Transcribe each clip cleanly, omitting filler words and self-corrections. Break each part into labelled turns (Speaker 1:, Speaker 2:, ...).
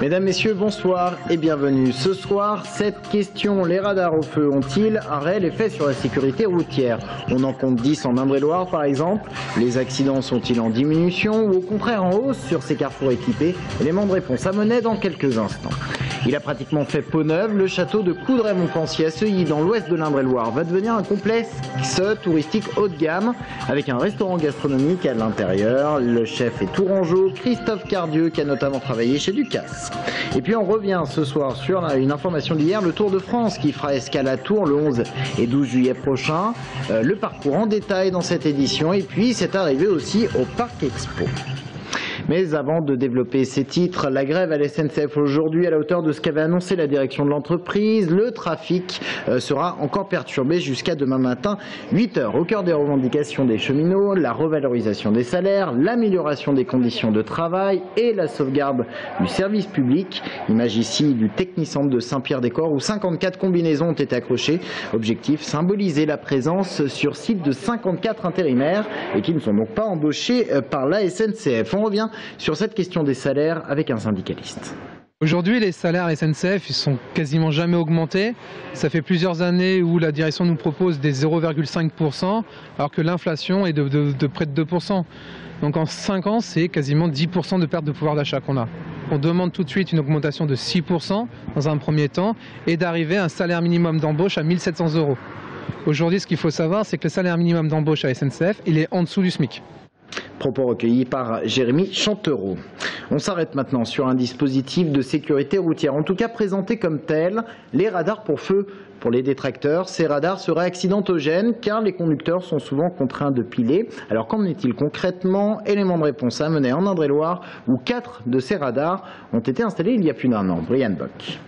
Speaker 1: Mesdames, Messieurs, bonsoir et bienvenue. Ce soir, cette question, les radars au feu ont-ils un réel effet sur la sécurité routière? On en compte 10 en Indre-et-Loire par exemple. Les accidents sont-ils en diminution ou au contraire en hausse sur ces carrefours équipés? Élément de réponse à Monnet dans quelques instants. Il a pratiquement fait peau neuve. Le château de Coudray-Montpensier à Seuilly dans l'ouest de l'Indre-et-Loire va devenir un complexe touristique haut de gamme avec un restaurant gastronomique à l'intérieur. Le chef est tourangeau, Christophe Cardieu, qui a notamment travaillé chez Ducasse. Et puis on revient ce soir sur une information d'hier, le Tour de France qui fera escale à Tours le 11 et 12 juillet prochain. Le parcours en détail dans cette édition et puis c'est arrivé aussi au Parc Expo. Mais avant de développer ces titres, la grève à la SNCF aujourd'hui à la hauteur de ce qu'avait annoncé la direction de l'entreprise. Le trafic sera encore perturbé jusqu'à demain matin 8 h. Au cœur des revendications des cheminots, la revalorisation des salaires, l'amélioration des conditions de travail et la sauvegarde du service public. Image ici du Technicentre de Saint-Pierre-des-Corps où 54 combinaisons ont été accrochées. Objectif, symboliser la présence sur site de 54 intérimaires et qui ne sont donc pas embauchés par la SNCF. On revient sur cette question des salaires avec un syndicaliste.
Speaker 2: Aujourd'hui, les salaires à la SNCF, ils sont quasiment jamais augmentés. Ça fait plusieurs années où la direction nous propose des 0,5%, alors que l'inflation est de près de 2%. Donc en 5 ans, c'est quasiment 10% de perte de pouvoir d'achat qu'on a. On demande tout de suite une augmentation de 6% dans un premier temps et d'arriver à un salaire minimum d'embauche à 1 700 €. Aujourd'hui, ce qu'il faut savoir, c'est que le salaire minimum d'embauche à la SNCF, il est en dessous du SMIC.
Speaker 1: Propos recueillis par Jérémy Chantereau. On s'arrête maintenant sur un dispositif de sécurité routière, en tout cas présenté comme tel, les radars pour feu. Pour les détracteurs, ces radars seraient accidentogènes car les conducteurs sont souvent contraints de piler. Alors qu'en est-il concrètement? Élément de réponse à Monnet en Indre-et-Loire où 4 de ces radars ont été installés il y a plus d'1 an. Brian Bock.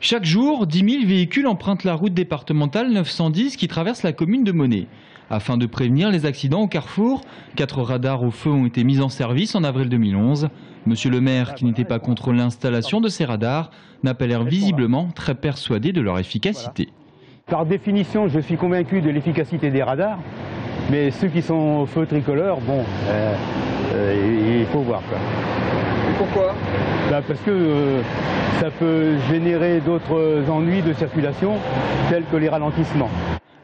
Speaker 3: Chaque jour, 10 000 véhicules empruntent la route départementale 910 qui traverse la commune de Monnet. Afin de prévenir les accidents au carrefour, 4 radars au feu ont été mis en service en avril 2011. Monsieur le maire, qui n'était pas contre l'installation de ces radars, n'a pas l'air visiblement très persuadé de leur efficacité.
Speaker 4: Par définition, je suis convaincu de l'efficacité des radars, mais ceux qui sont au feu tricolore, bon, il faut voir quoi.
Speaker 5: Et pourquoi?
Speaker 4: Parce que ça peut générer d'autres ennuis de circulation, tels que les ralentissements.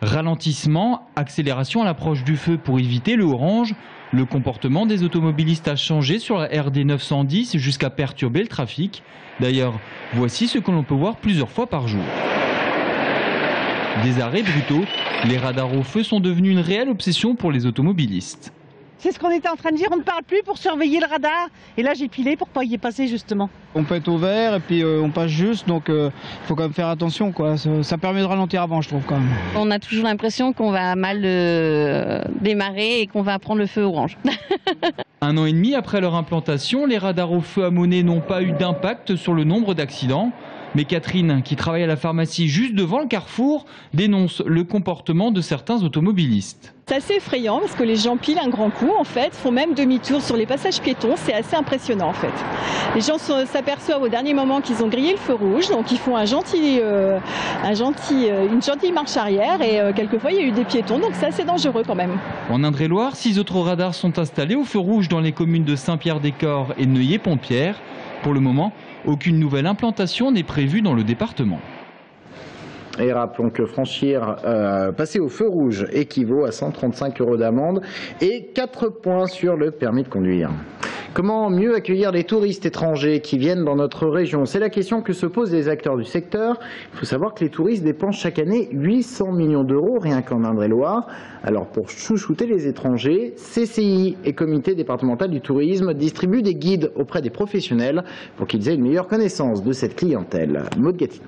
Speaker 3: Ralentissement, accélération à l'approche du feu pour éviter le orange. Le comportement des automobilistes a changé sur la RD 910 jusqu'à perturber le trafic. D'ailleurs, voici ce que l'on peut voir plusieurs fois par jour. Des arrêts brutaux, les radars au feu sont devenus une réelle obsession pour les automobilistes.
Speaker 6: C'est ce qu'on était en train de dire, on ne parle plus pour surveiller le radar. Et là j'ai pilé pour pas y passer justement.
Speaker 7: On peut être au vert et puis on passe juste, donc il faut quand même faire attention, quoi. Ça permet de ralentir avant, je trouve quand même.
Speaker 8: On a toujours l'impression qu'on va mal démarrer et qu'on va prendre le feu orange.
Speaker 3: 1 an et demi après leur implantation, les radars au feu à Monnet n'ont pas eu d'impact sur le nombre d'accidents. Mais Catherine, qui travaille à la pharmacie juste devant le carrefour, dénonce le comportement de certains automobilistes.
Speaker 9: C'est assez effrayant parce que les gens pilent un grand coup en fait, font même demi-tour sur les passages piétons, c'est assez impressionnant en fait. Les gens s'aperçoivent au dernier moment qu'ils ont grillé le feu rouge, donc ils font une gentille marche arrière et quelquefois il y a eu des piétons, donc c'est assez dangereux quand même.
Speaker 3: En Indre-et-Loire, 6 autres radars sont installés au feu rouge dans les communes de Saint-Pierre-des-Corps et de Neuilly-Pont-Pierre. Pour le moment, aucune nouvelle implantation n'est prévue dans le département.
Speaker 1: Et rappelons que passer au feu rouge équivaut à 135 € d'amende et 4 points sur le permis de conduire. Comment mieux accueillir les touristes étrangers qui viennent dans notre région? C'est la question que se posent les acteurs du secteur. Il faut savoir que les touristes dépensent chaque année 800 millions d'euros rien qu'en Indre-et-Loire. Alors pour chouchouter les étrangers, CCI et Comité départemental du tourisme distribuent des guides auprès des professionnels pour qu'ils aient une meilleure connaissance de cette clientèle. Maud Gatineau.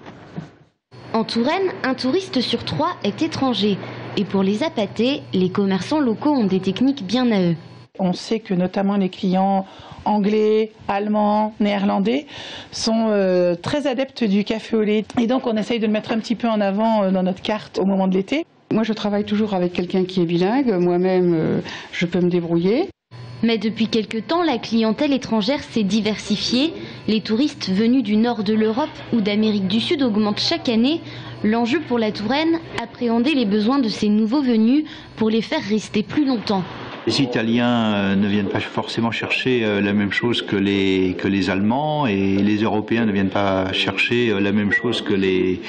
Speaker 10: En Touraine, un touriste sur 3 est étranger. Et pour les appâter, les commerçants locaux ont des techniques bien à eux.
Speaker 11: On sait que notamment les clients anglais, allemands, néerlandais sont très adeptes du café au lait. Et donc on essaye de le mettre un petit peu en avant dans notre carte au moment de l'été.
Speaker 12: Moi je travaille toujours avec quelqu'un qui est bilingue, moi-même je peux me débrouiller.
Speaker 10: Mais depuis quelque temps, la clientèle étrangère s'est diversifiée. Les touristes venus du nord de l'Europe ou d'Amérique du Sud augmentent chaque année. L'enjeu pour la Touraine, appréhender les besoins de ces nouveaux venus pour les faire rester plus longtemps.
Speaker 5: Les Italiens ne viennent pas forcément chercher la même chose que les Allemands, et les Européens ne viennent pas chercher la même chose que les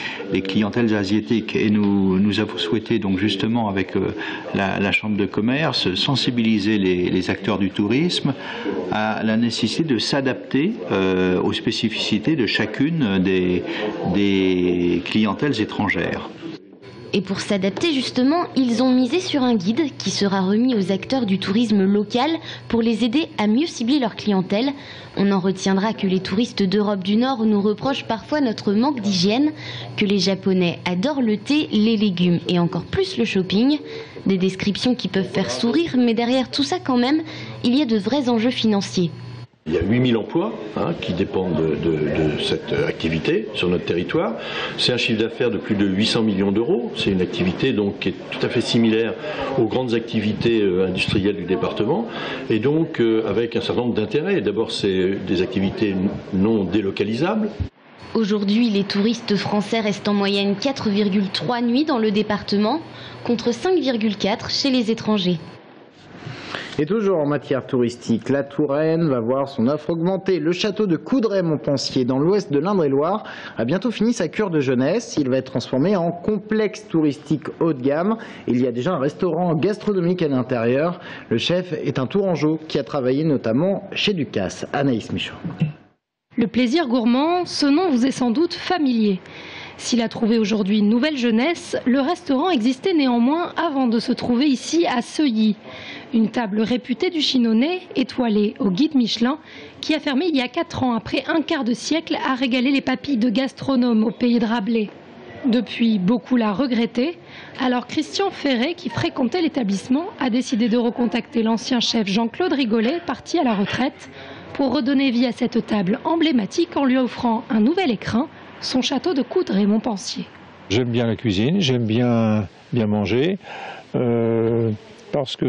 Speaker 5: clientèles asiatiques. Et nous avons souhaité donc justement avec la Chambre de commerce sensibiliser les acteurs du tourisme à la nécessité de s'adapter aux spécificités de chacune des clientèles étrangères.
Speaker 10: Et pour s'adapter justement, ils ont misé sur un guide qui sera remis aux acteurs du tourisme local pour les aider à mieux cibler leur clientèle. On en retiendra que les touristes d'Europe du Nord nous reprochent parfois notre manque d'hygiène, que les Japonais adorent le thé, les légumes et encore plus le shopping. Des descriptions qui peuvent faire sourire, mais derrière tout ça quand même, il y a de vrais enjeux financiers.
Speaker 13: Il y a 8000 emplois qui dépendent de cette activité sur notre territoire. C'est un chiffre d'affaires de plus de 800 millions d'euros. C'est une activité donc qui est tout à fait similaire aux grandes activités industrielles du département, et donc avec un certain nombre d'intérêts. D'abord, c'est des activités non délocalisables.
Speaker 10: Aujourd'hui, les touristes français restent en moyenne 4,3 nuits dans le département, contre 5,4 chez les étrangers.
Speaker 1: Et toujours en matière touristique, la Touraine va voir son offre augmenter. Le château de Coudray-Montpensier, dans l'ouest de l'Indre-et-Loire, a bientôt fini sa cure de jeunesse. Il va être transformé en complexe touristique haut de gamme. Il y a déjà un restaurant gastronomique à l'intérieur. Le chef est un Tourangeau qui a travaillé notamment chez Ducasse. Anaïs Michaud.
Speaker 14: Le plaisir gourmand, ce nom vous est sans doute familier. S'il a trouvé aujourd'hui une nouvelle jeunesse, le restaurant existait néanmoins avant de se trouver ici à Seuilly. Une table réputée du Chinonais, étoilée au guide Michelin, qui a fermé il y a 4 ans après un quart de siècle à régaler les papilles de gastronomes au pays de Rabelais. Depuis, beaucoup l'a regretté. Alors Christian Ferré, qui fréquentait l'établissement, a décidé de recontacter l'ancien chef Jean-Claude Rigolet, parti à la retraite, pour redonner vie à cette table emblématique en lui offrant un nouvel écrin, son château de Coudray-Montpensier.
Speaker 15: J'aime bien la cuisine, j'aime bien manger. Parce que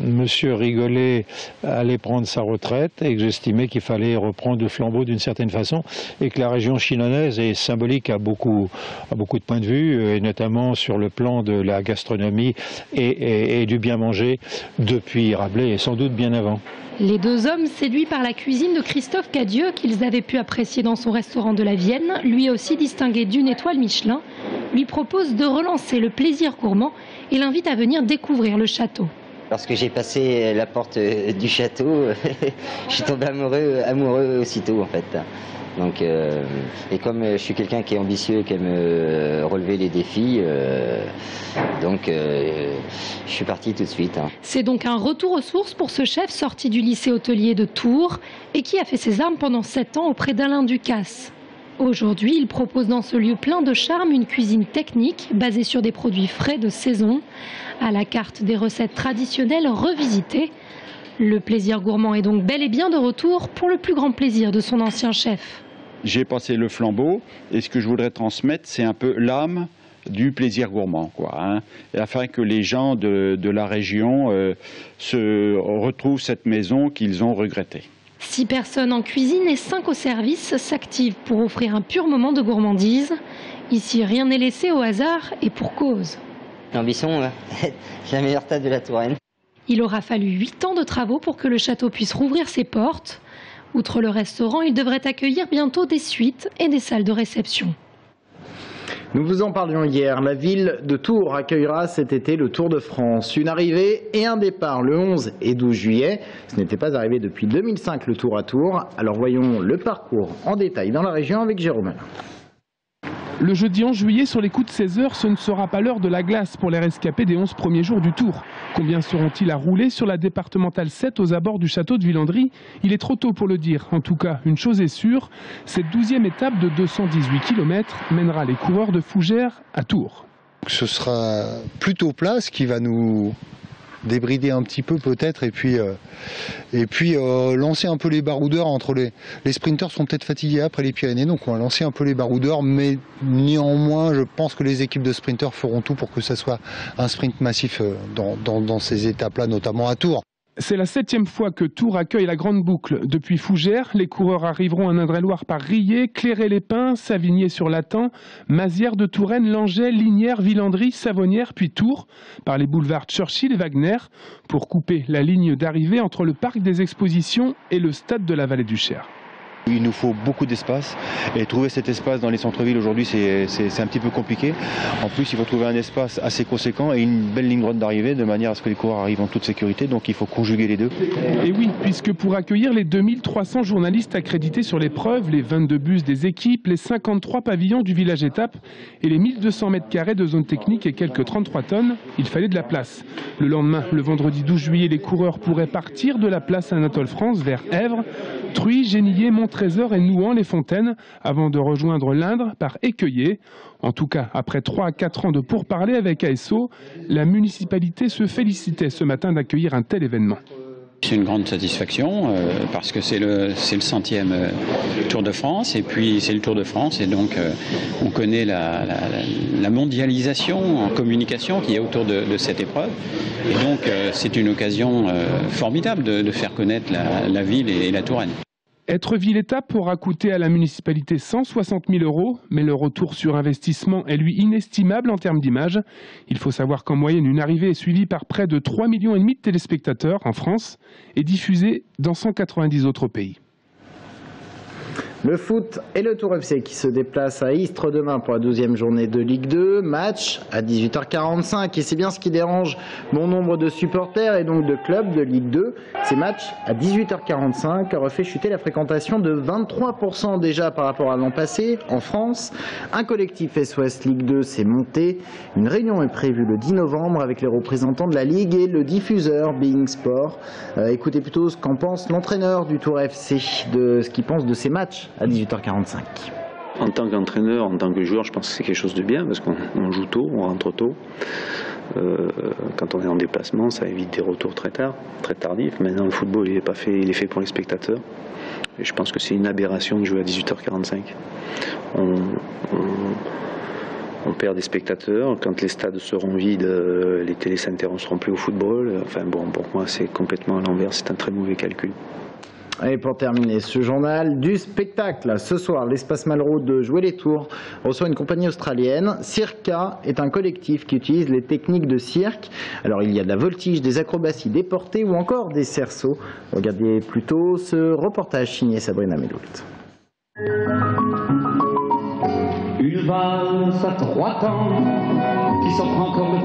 Speaker 15: Monsieur Rigolet allait prendre sa retraite et que j'estimais qu'il fallait reprendre le flambeau d'une certaine façon, et que la région chinonnaise est symbolique à beaucoup de points de vue, et notamment sur le plan de la gastronomie et du bien manger depuis Rabelais et sans doute bien avant.
Speaker 14: Les deux hommes, séduits par la cuisine de Christophe Cadieux, qu'ils avaient pu apprécier dans son restaurant de la Vienne, lui aussi distingué d'une étoile Michelin, lui proposent de relancer le plaisir gourmand et l'invite à venir découvrir le château.
Speaker 16: Lorsque j'ai passé la porte du château, je suis tombé amoureux aussitôt en fait. Donc, et comme je suis quelqu'un qui est ambitieux, qui aime relever les défis, je suis parti tout de suite.
Speaker 14: C'est donc un retour aux sources pour ce chef sorti du lycée hôtelier de Tours et qui a fait ses armes pendant 7 ans auprès d'Alain Ducasse. Aujourd'hui, il propose dans ce lieu plein de charme une cuisine technique basée sur des produits frais de saison, à la carte des recettes traditionnelles revisitées. Le plaisir gourmand est donc bel et bien de retour pour le plus grand plaisir de son ancien chef.
Speaker 17: J'ai passé le flambeau et ce que je voudrais transmettre, c'est un peu l'âme du plaisir gourmand, afin que les gens de la région se retrouvent cette maison qu'ils ont regrettée.
Speaker 14: 6 personnes en cuisine et 5 au service s'activent pour offrir un pur moment de gourmandise. Ici, rien n'est laissé au hasard et pour cause.
Speaker 16: L'ambition, c'est la meilleure table de la Touraine.
Speaker 14: Il aura fallu 8 ans de travaux pour que le château puisse rouvrir ses portes. Outre le restaurant, il devrait accueillir bientôt des suites et des salles de réception.
Speaker 1: Nous vous en parlions hier, la ville de Tours accueillera cet été le Tour de France. Une arrivée et un départ le 11 et 12 juillet. Ce n'était pas arrivé depuis 2005 le Tour à Tours. Alors voyons le parcours en détail dans la région avec Jérôme.
Speaker 18: Le jeudi 11 juillet, sur les coups de 16 h, ce ne sera pas l'heure de la glace pour les rescapés des 11 premiers jours du Tour. Combien seront-ils à rouler sur la départementale 7 aux abords du château de Villandry? Il est trop tôt pour le dire. En tout cas, une chose est sûre, cette 12e étape de 218 km mènera les coureurs de Fougères à Tours.
Speaker 19: Ce sera plutôt plat, ce qui va nous débrider un petit peu peut-être, et puis lancer un peu les baroudeurs entre les sprinteurs sont peut-être fatigués après les Pyrénées, donc on va lancer un peu les baroudeurs, mais néanmoins je pense que les équipes de sprinteurs feront tout pour que ça soit un sprint massif dans ces étapes-là, notamment à Tours.
Speaker 18: C'est la 7e fois que Tours accueille la Grande Boucle. Depuis Fougères, les coureurs arriveront en Indre-et-Loire par Riez, Cléré-les-Pins, Savigny-sur-Latan, Mazières de Touraine, Langeais, Lignières, Villandry, Savonnières, puis Tours, par les boulevards Churchill et Wagner, pour couper la ligne d'arrivée entre le parc des expositions et le stade de la Vallée du Cher.
Speaker 20: Il nous faut beaucoup d'espace et trouver cet espace dans les centres-villes aujourd'hui c'est un petit peu compliqué. En plus il faut trouver un espace assez conséquent et une belle ligne droite d'arrivée de manière à ce que les coureurs arrivent en toute sécurité, donc il faut conjuguer les deux.
Speaker 18: Et oui, puisque pour accueillir les 2300 journalistes accrédités sur l'épreuve, les 22 bus des équipes, les 53 pavillons du village étape et les 1200 mètres carrés de zone technique et quelques 33 tonnes, il fallait de la place. Le lendemain, le vendredi 12 juillet, les coureurs pourraient partir de la place Anatole-France vers Èvres, Truy, Genillé, Montrésor et Nouan-les-Fontaines avant de rejoindre l'Indre par Écueillé. En tout cas, après 3 à 4 ans de pourparlers avec ASO, la municipalité se félicitait ce matin d'accueillir un tel événement.
Speaker 21: C'est une grande satisfaction parce que c'est le 100e Tour de France et puis c'est le Tour de France et donc on connaît la mondialisation en communication qu'il y a autour de cette épreuve et donc c'est une occasion formidable de faire connaître la ville et la Touraine.
Speaker 18: Être ville-étape aura coûté à la municipalité 160 000 €, mais le retour sur investissement est lui inestimable en termes d'image. Il faut savoir qu'en moyenne, une arrivée est suivie par près de 3,5 millions de téléspectateurs en France et diffusée dans 190 autres pays.
Speaker 1: Le foot et le Tour FC qui se déplacent à Istres demain pour la 12e journée de Ligue 2. Match à 18h45 et c'est bien ce qui dérange bon nombre de supporters et donc de clubs de Ligue 2. Ces matchs à 18h45 auraient fait chuter la fréquentation de 23% déjà par rapport à l'an passé en France. Un collectif SOS Ligue 2 s'est monté. Une réunion est prévue le 10 novembre avec les représentants de la Ligue et le diffuseur Being Sport. Écoutez plutôt ce qu'en pense l'entraîneur du Tour FC, de ce qu'il pense de ces matchs à 18h45.
Speaker 22: En tant qu'entraîneur, en tant que joueur, je pense que c'est quelque chose de bien parce qu'on joue tôt, on rentre tôt. Quand on est en déplacement, ça évite des retours très tard, très tardifs. Maintenant, le football, il est fait pour les spectateurs. Et je pense que c'est une aberration de jouer à 18h45. On perd des spectateurs. Quand les stades seront vides, les télés s'intéresseront plus au football. Enfin bon, pour moi, c'est complètement à l'envers. C'est un très mauvais calcul.
Speaker 1: Et pour terminer ce journal, du spectacle. Ce soir, l'Espace Malraux de Jouer les Tours reçoit une compagnie australienne. Circa est un collectif qui utilise les techniques de cirque. Alors il y a de la voltige, des acrobaties, des portées ou encore des cerceaux. Regardez plutôt ce reportage signé Sabrina Meloult.
Speaker 23: Une valse à 3 temps qui s'offre encore le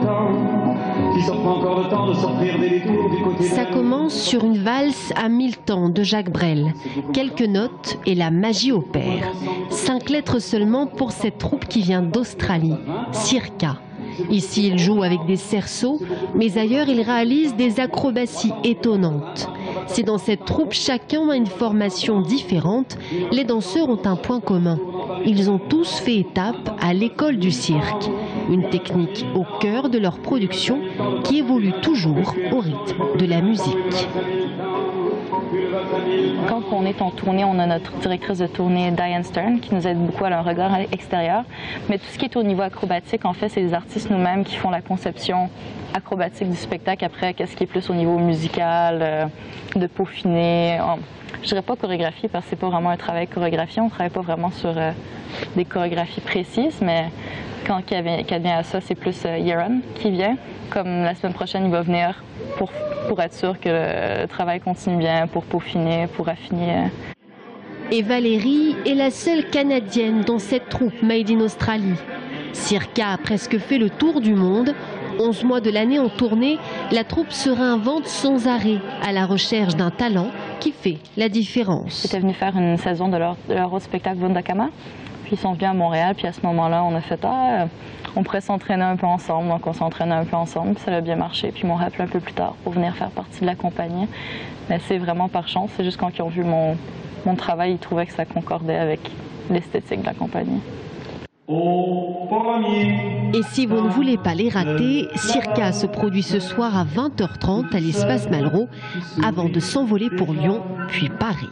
Speaker 23: temps de s'offrir des détours du côté.
Speaker 24: Ça commence sur une valse à 1000 temps de Jacques Brel. Quelques notes et la magie opère. 5 lettres seulement pour cette troupe qui vient d'Australie, Circa. Ici, il joue avec des cerceaux, mais ailleurs, il réalise des acrobaties étonnantes. Si dans cette troupe, chacun a une formation différente, les danseurs ont un point commun. Ils ont tous fait étape à l'école du cirque. Une technique au cœur de leur production qui évolue toujours au rythme de la musique.
Speaker 25: Quand on est en tournée, on a notre directrice de tournée, Diane Stern, qui nous aide beaucoup à un regard extérieur. Mais tout ce qui est au niveau acrobatique, en fait, c'est les artistes nous-mêmes qui font la conception acrobatique du spectacle. Après, qu'est-ce qui est plus au niveau musical, de peaufiner. Je dirais pas chorégraphie parce que c'est pas vraiment un travail chorégraphié. On travaille pas vraiment sur des chorégraphies précises, mais quand qu'elle vient à ça, c'est plus Yaron qui vient. Comme la semaine prochaine, il va venir pour être sûr que le travail continue bien, pour peaufiner, pour affiner.
Speaker 24: Et Valérie est la seule Canadienne dans cette troupe Made in Australie. Circa a presque fait le tour du monde. 11 mois de l'année en tournée, la troupe se réinvente sans arrêt à la recherche d'un talent qui fait la différence.
Speaker 25: Ils étaient venus faire une saison de leur autre spectacle Vundakama. Puis ils sont venus à Montréal, puis à ce moment-là, on a fait on pourrait s'entraîner un peu ensemble. Donc on s'entraînait un peu ensemble, puis ça a bien marché. Puis ils m'ont rappelé un peu plus tard pour venir faire partie de la compagnie. Mais c'est vraiment par chance. C'est juste quand ils ont vu mon travail, ils trouvaient que ça concordait avec l'esthétique de la compagnie.
Speaker 24: Et si vous ne voulez pas les rater, Circa se produit ce soir à 20h30 à l'Espace Malraux avant de s'envoler pour Lyon, puis Paris.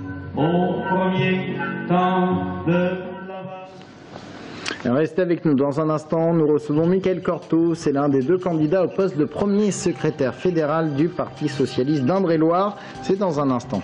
Speaker 1: Restez avec nous. Dans un instant, nous recevons Michael Cortot. C'est l'un des 2 candidats au poste de premier secrétaire fédéral du Parti socialiste d'Indre-et-Loire. C'est dans un instant.